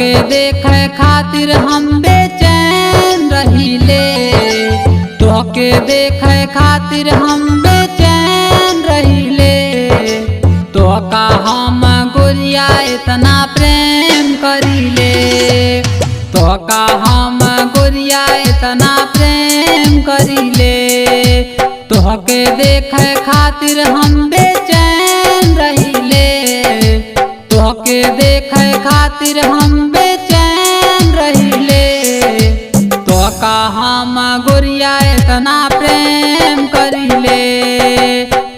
तोहके देखे खातिर हम बेचैन रहिले। तोहके देखे खातिर हम बेचैन रहिले। तोहका हम गोरिया इतना प्रेम करिले। तोहका हम गोरिया इतना प्रेम करिले। तोहके देखे खातिर हम बेचैन रहिले। तोहके देखे खातिर हम बेचैन रहिले। तोहका हम गोरिया इतना प्रेम करिले।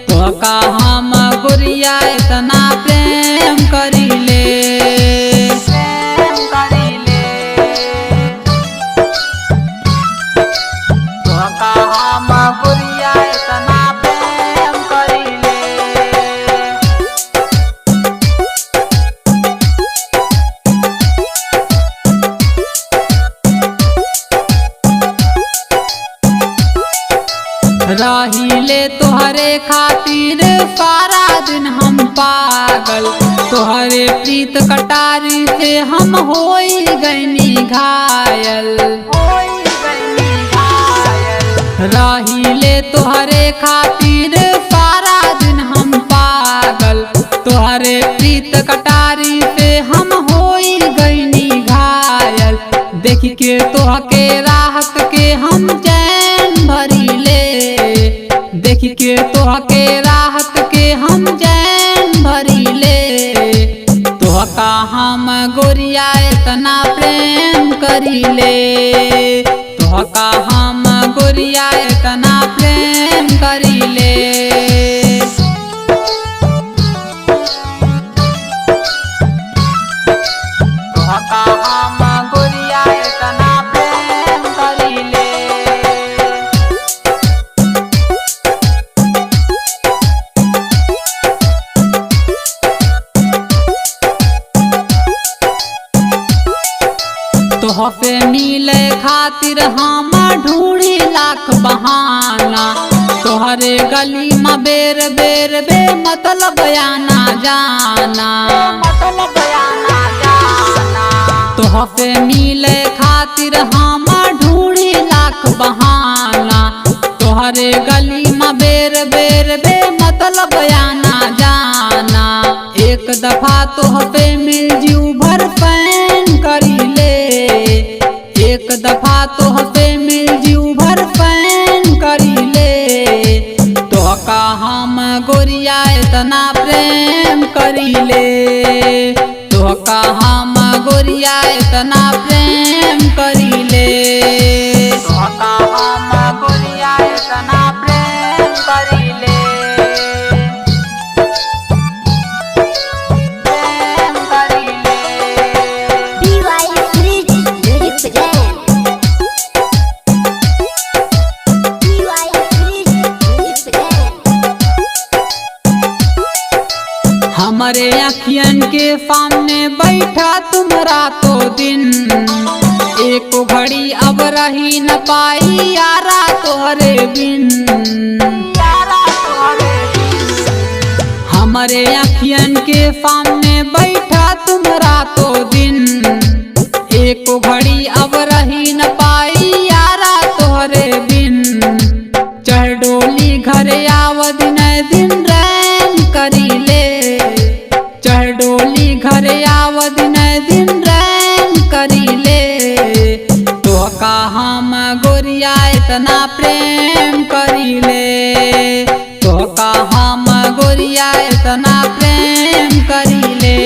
तोहका हम गोरिया इतना प्रेम करिले। तोहका हम गोरिया इतना प्रेम करिले। रहिले तोहरे खातिर सारा दिन हम पागल। तोहरे प्रीत कटारी से हम होई गईनी घायल। रहिले तोहरे खातिर सारा दिन हम पागल। तोहरे प्रीत कटारी से हम होई गईनी घायल। देख के तोहके राहत के हम चैन भरिले। देख के तोहके राहत के हम चैन भरिले। तोहका हम गोरिया इतना प्रेम करिले। तोहका हम गोरिया इतना प्रेम करिले। तोहका हम गोरिया इतना प्रेम करिले। तोहसे मिले खातिर हम ढूंढी लाख बहाना। तोहरे गली में बेर बेर बे मतलब आना जाना। तोहसे मिले खातिर हम ढूंढी लाख बहाना। तोहरे गली में बेर बेर बे मतलब आना जाना। एक दफा तोहसे मिल जू भर पैन करिले। एक दफा तोहसे मिल जू भर पैन करिले। तोहका हम गोरिया इतना प्रेम करिले। तोहका हम गोरिया इतना प्रेम करिले। तोहका हम गोरिया इतना प्रेम करिले। प्रेम करिले। हमारे अखियन के सामने बैठा तुम रातों दिन। एक घड़ी अब रही न पाई यारा तोहरे बिन। हमारे अखियन के सामने बैठा तुम रातों दिन। एक घड़ी अब रही न पाई यारा तोहरे बिन। चढ़ डोली घर आवद न दिन रैन करिले। चढ़ डोली घर आवद न दिन रैन करिले। तोहका हम गोरिया इतना प्रेम करिले। तोहका हम गोरिया इतना प्रेम करिले।